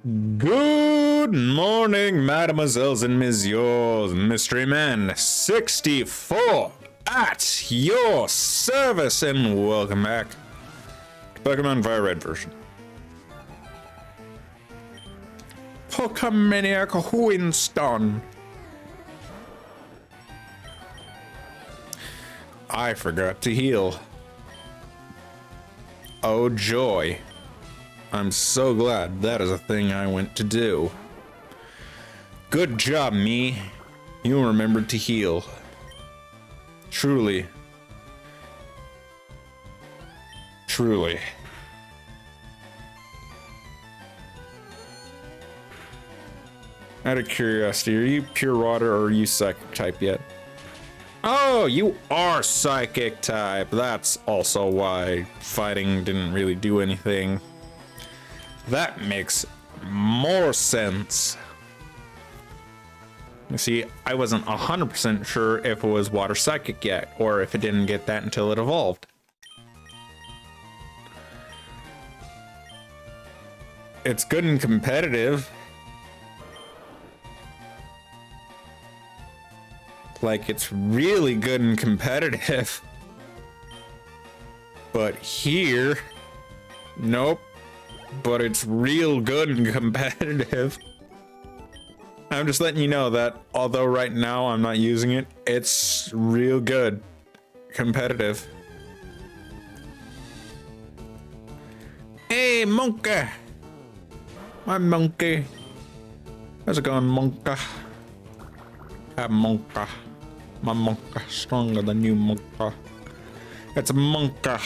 Good morning, mademoiselles and messieurs. Mystery Man 64 at your service, and welcome back to Pokemon Fire Red version. Pokemaniac Winston. I forgot to heal. Oh joy. I'm so glad that is a thing I went to do. Good job, me. You remembered to heal. Truly. Truly. Out of curiosity, are you pure water or are you psychic type yet? Oh, you are psychic type. That's also why fighting didn't really do anything. That makes more sense. You see, I wasn't 100% sure if it was water psychic yet, or if it didn't get that until it evolved. It's good and competitive. Like, it's really good and competitive. But here, nope. But it's real good and competitive. I'm just letting you know that although right now I'm not using it, it's real good. Competitive. Hey, monkey! My monkey. How's it going, monkey? Hi, monkey. My monkey, stronger than you, monkey. It's a monkey.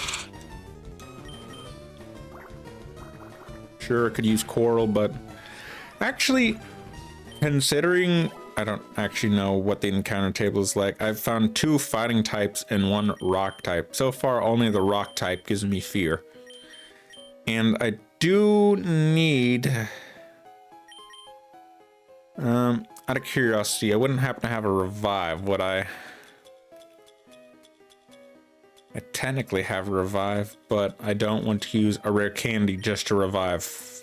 Sure, I could use coral, but actually, considering I don't actually know what the encounter table is like, I've found 2 fighting types and 1 rock type. So far, only the rock type gives me fear. And I do need... out of curiosity, I wouldn't happen to have a revive, would I? I technically have a revive, but I don't want to use a rare candy just to revive.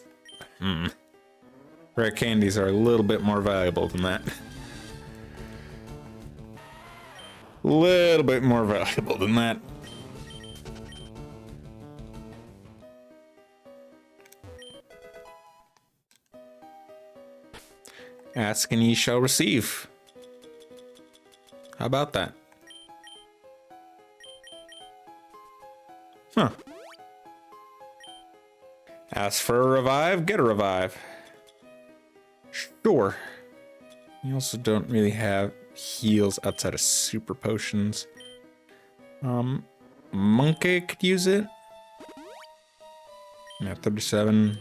Rare candies are a little bit more valuable than that. Little bit more valuable than that. Ask and ye shall receive. How about that? Huh. Ask for a revive, get a revive. Sure. You also don't really have heals outside of super potions. Monkey could use it. Yeah, 37.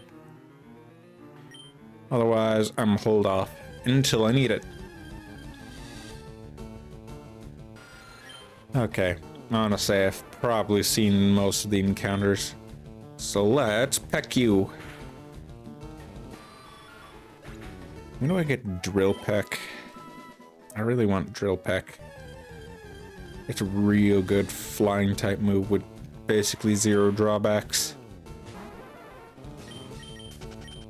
Otherwise, I'm hold off until I need it. Okay. Honestly, I've probably seen most of the encounters. So let's peck you. When do I get Drill Peck? I really want Drill Peck. It's a real good flying type move with basically 0 drawbacks.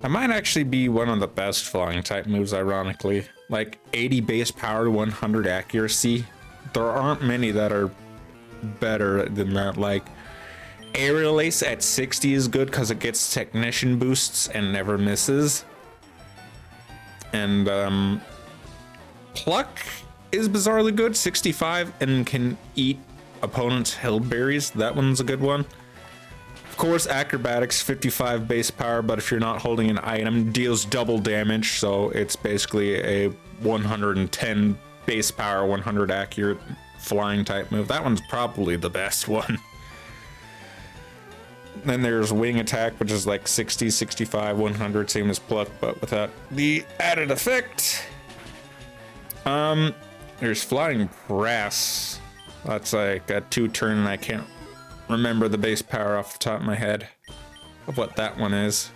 I might actually be one of the best flying type moves, ironically. Like 80 base power, 100 accuracy. There aren't many that are better than that. Like Aerial Ace at 60 is good because it gets technician boosts and never misses. And Pluck is bizarrely good, 65, and can eat opponents' hillberries. That one's a good one. Of course, Acrobatics, 55 base power, but if you're not holding an item, deals double damage, so it's basically a 110 base power, 100 accurate flying type move. That one's probably the best one. Then there's Wing Attack, which is like 60, 65, 100, same as Pluck, but without the added effect. There's Flying Brass. That's like a 2-turn, and I can't remember the base power off the top of my head of what that one is.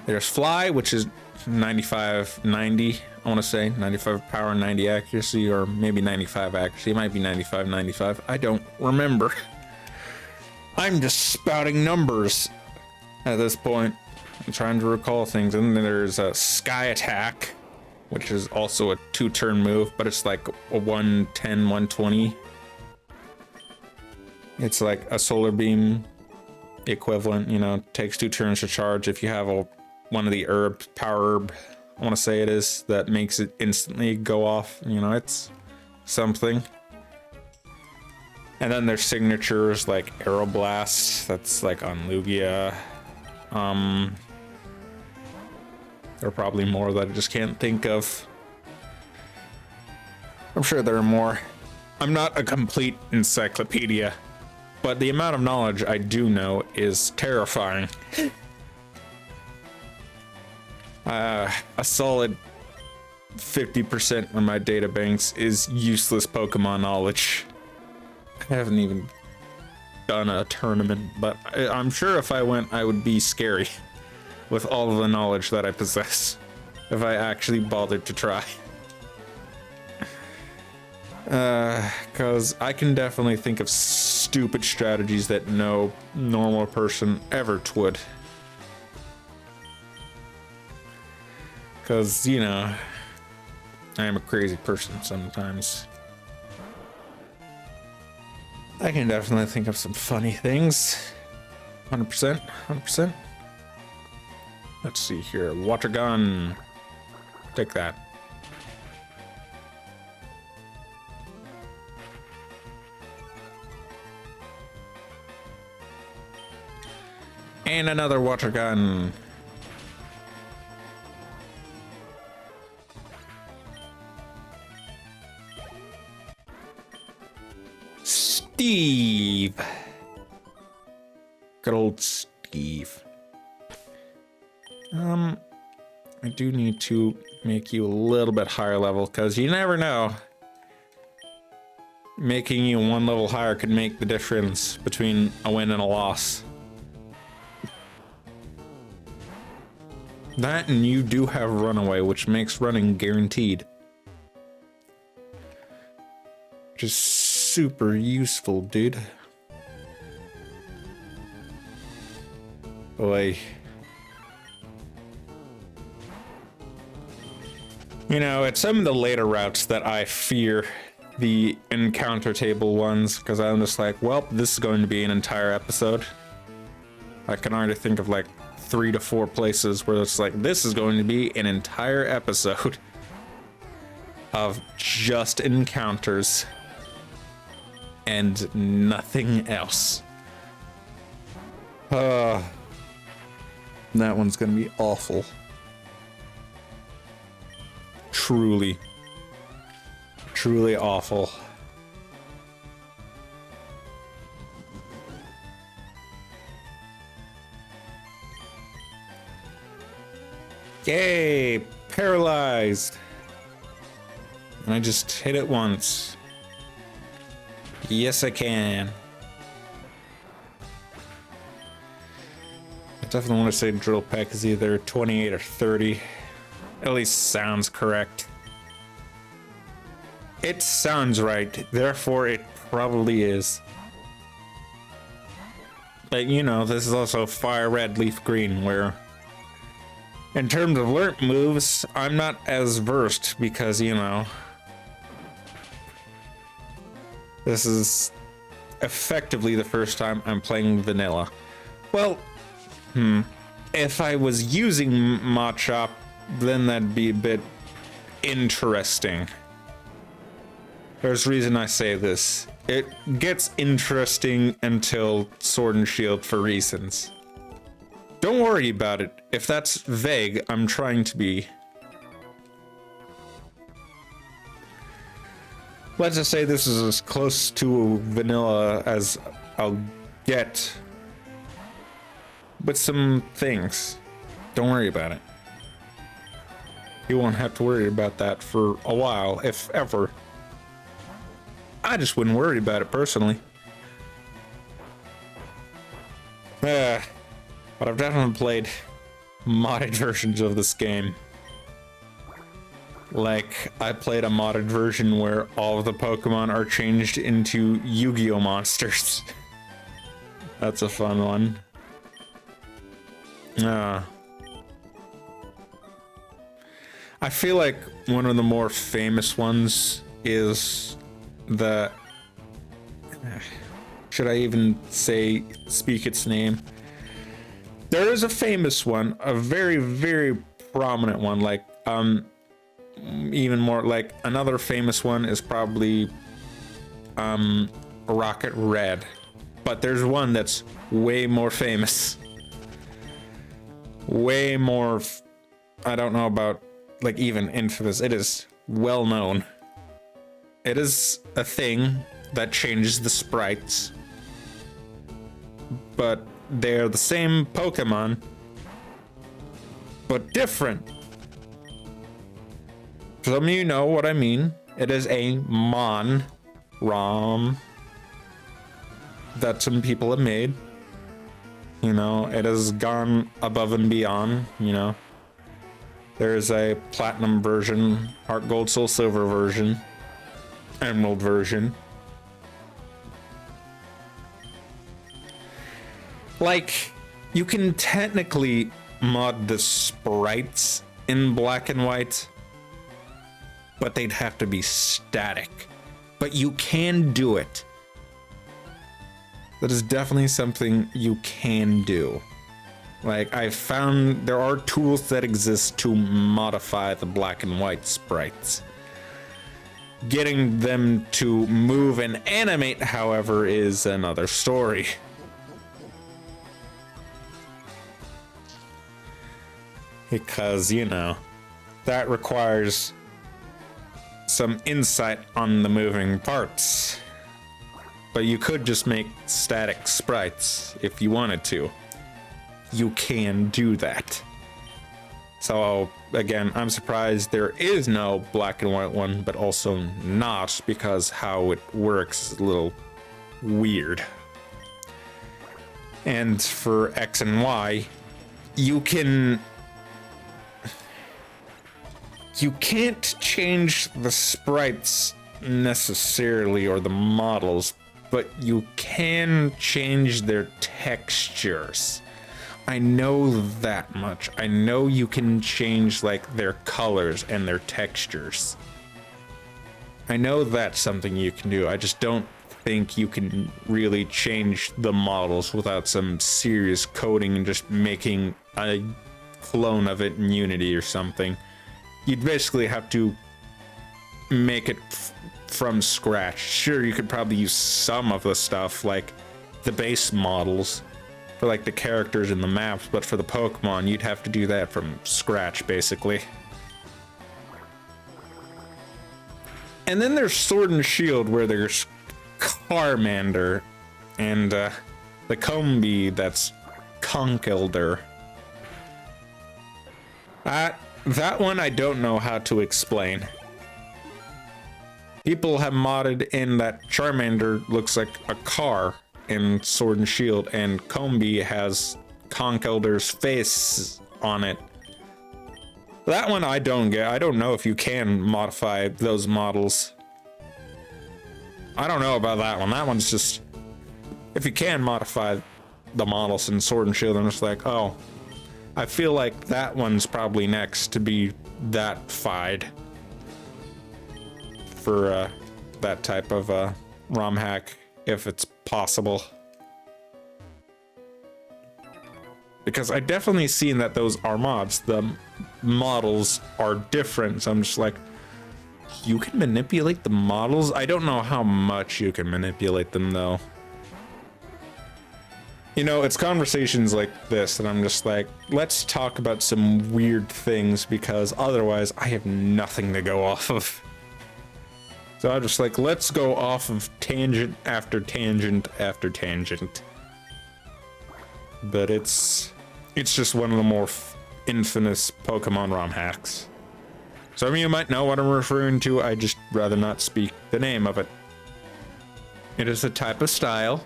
There's Fly, which is 95, 90, I want to say. 95 power, 90 accuracy, or maybe 95 accuracy. It might be 95, 95. I don't remember. I'm just spouting numbers. at this point. I'm trying to recall things. And then there's a Sky Attack, which is also a 2-turn move, but it's like a 110, 120. It's like a Solar Beam equivalent, you know, takes 2 turns to charge. If you have one of the herbs, power herb, I want to say it is, that makes it instantly go off, you know, it's something. And then there's signatures like Aeroblast, that's like on Lugia. There are probably more that I just can't think of. I'm sure there are more. I'm not a complete encyclopedia, but the amount of knowledge I do know is terrifying. A solid 50% of my data banks is useless Pokemon knowledge. I haven't even done a tournament, but I'm sure if I went, I would be scary with all of the knowledge that I possess if I actually bothered to try. Because I can definitely think of stupid strategies that no normal person ever would. Because, you know, I am a crazy person sometimes. I can definitely think of some funny things. 100%, 100%. Let's see here. Water gun. Take that. And another water gun. Steve. Good old Steve. I do need to make you a little bit higher level, because you never know. Making you 1 level higher could make the difference between a win and a loss. That, and you do have Runaway, which makes running guaranteed. Which is super useful, dude. Boy. You know, it's some of the later routes that I fear the encounter table ones, because I'm just like, well, this is going to be an entire episode. I can already think of like 3 to 4 places where it's like, this is going to be an entire episode of just encounters and nothing else. That one's gonna be awful. Truly awful. Yay! Paralyzed! And I just hit it once. Yes, I can. I definitely want to say Drill Peck is either 28 or 30. At least sounds correct. It sounds right, therefore it probably is. But you know, this is also Fire Red, Leaf Green, where in terms of learnt moves, I'm not as versed because, you know, this is effectively the first time I'm playing vanilla. Well, if I was using Machop, then that'd be a bit interesting. There's a reason I say this. It gets interesting until Sword and Shield for reasons. Don't worry about it. If that's vague, I'm trying to be. Let's just say this is as close to vanilla as I'll get. With some things. Don't worry about it. You won't have to worry about that for a while, if ever. I just wouldn't worry about it personally. But I've definitely played modded versions of this game. Like, I played a modded version where all of the Pokemon are changed into Yu-Gi-Oh monsters. That's a fun one. I feel like one of the more famous ones is the... Should I even speak its name? There is a famous one, a very, very prominent one, like, even more, like, another famous one is probably, Rocket Red. But there's one that's way more famous. Way more, I don't know about, like, even infamous. It is well known. It is a thing that changes the sprites. But they're the same Pokemon, but different. Some of you know what I mean. It is a ROM that some people have made. You know, it has gone above and beyond, you know. There's a platinum version, Heart Gold, Soul Silver version, Emerald version. Like, you can technically mod the sprites in black and white, but they'd have to be static. But you can do it. That is definitely something you can do. Like, I found there are tools that exist to modify the black and white sprites. Getting them to move and animate, however, is another story. Because, you know, that requires some insight on the moving parts. But you could just make static sprites if you wanted to. You can do that. So, again, I'm surprised there is no black and white one, but also not, because how it works is a little weird. And for X and Y, you can't change the sprites necessarily, or the models, but you can change their textures. I know that much. I know you can change, like, their colors and their textures. I know that's something you can do. I just don't think you can really change the models without some serious coding and just making a clone of it in Unity or something. You'd basically have to make it from scratch. Sure, you could probably use some of the stuff, like the base models, for like the characters and the maps, but for the Pokemon, you'd have to do that from scratch, basically. And then there's Sword and Shield, where there's Charmander, and the Combee that's Conkeldurr. That one I don't know how to explain. People have modded in that Charmander looks like a car in Sword and Shield, and Combee has Conkeldurr's face on it. That one I don't get. I don't know if you can modify those models. I don't know about that one. That one's just... If you can modify the models in Sword and Shield, I'm just like, oh. I feel like that one's probably next to be that fied for that type of ROM hack, if it's possible. Because I definitely seen that those are mods. The models are different, so I'm just like, you can manipulate the models? I don't know how much you can manipulate them, though. You know, it's conversations like this that I'm just like, let's talk about some weird things, because otherwise I have nothing to go off of. So I'm just like, let's go off of tangent after tangent after tangent. But it's just one of the more infamous Pokemon ROM hacks. Some of you might know what I'm referring to, I just rather not speak the name of it. It is a type of style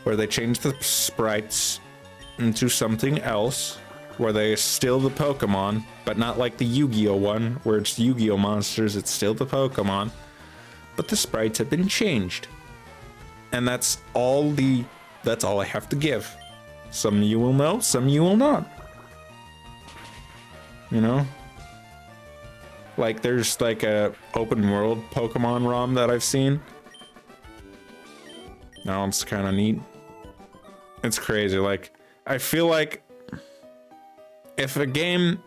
where they change the sprites into something else, where they still the Pokemon, but not like the Yu-Gi-Oh one, where it's Yu-Gi-Oh monsters, it's still the Pokemon, but the sprites have been changed. And that's all I have to give. Some you will know, some you will not. You know? Like, there's like a open world Pokemon ROM that I've seen. Now it's kind of neat. It's crazy. Like, I feel like if a game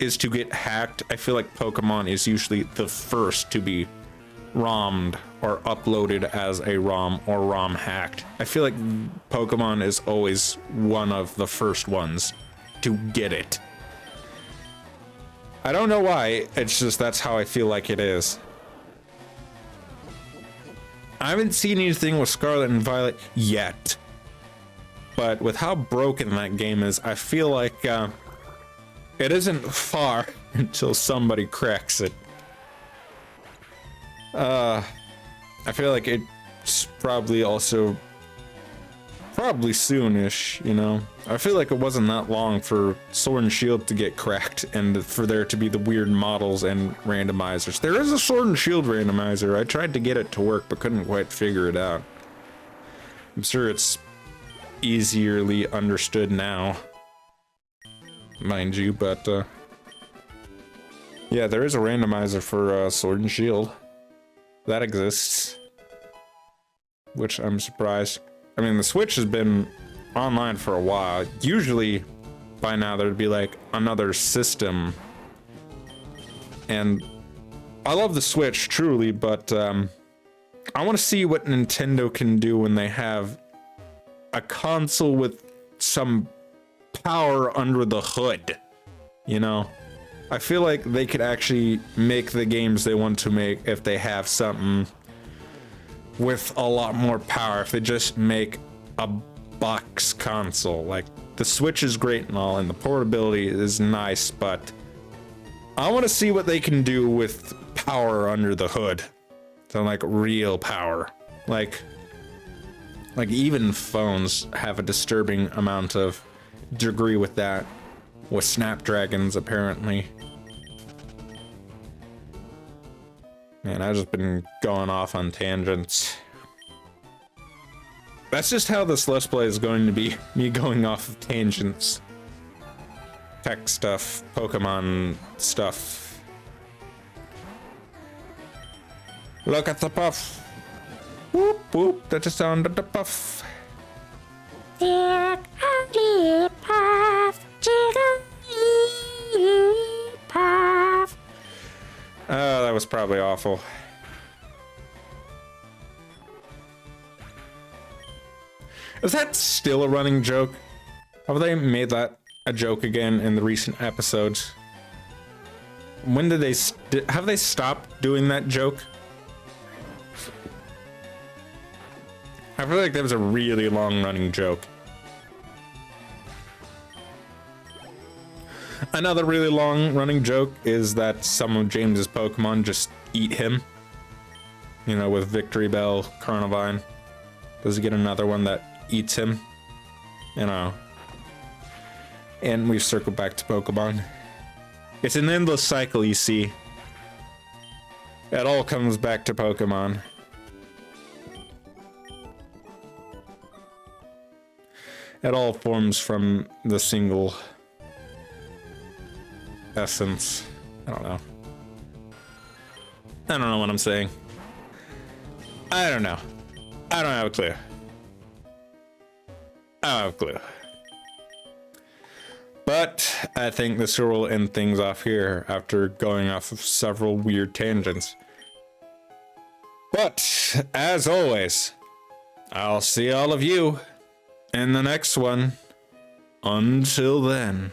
is to get hacked, I feel like Pokemon is usually the first to be ROMmed or uploaded as a ROM or ROM hacked. I feel like Pokemon is always one of the first ones to get it. I don't know why, it's just that's how I feel like it is. I haven't seen anything with Scarlet and Violet yet. But with how broken that game is, I feel like it isn't far until somebody cracks it. I feel like it's probably soonish, you know? I feel like it wasn't that long for Sword and Shield to get cracked and for there to be the weird models and randomizers. There is a Sword and Shield randomizer. I tried to get it to work, but couldn't quite figure it out. I'm sure it's easierly understood now, mind you, but yeah, there is a randomizer for Sword and Shield. That exists. Which I'm surprised. I mean, the Switch has been online for a while. Usually, by now, there'd be like another system. And I love the Switch, truly, but I want to see what Nintendo can do when they have a console with some power under the hood. You know? I feel like they could actually make the games they want to make if they have something with a lot more power. If they just make a box console. Like, the Switch is great and all, and the portability is nice, but I want to see what they can do with power under the hood. So, like, real power. Like even phones have a disturbing amount of degree with that. With Snapdragons, apparently. Man, I've just been going off on tangents. That's just how this Let's Play is going to be. Me going off of tangents. Tech stuff, Pokemon stuff. Look at the puff. Whoop whoop, that's the sound of the puff. Puff, puff. Oh, that was probably awful. Is that still a running joke? Have they made that a joke again in the recent episodes? When did they have they stopped doing that joke? I feel like that was a really long running joke. Another really long running joke is that some of James's Pokemon just eat him. You know, with Victory Bell, Carnivine. Does he get another one that eats him? You know. And we've circled back to Pokemon. It's an endless cycle, you see. It all comes back to Pokemon. It all forms from the single essence. I don't know. I don't know what I'm saying. I don't know. I don't have a clue. I don't have a clue. But I think this will end things off here after going off of several weird tangents. But as always, I'll see all of you in the next one. Until then.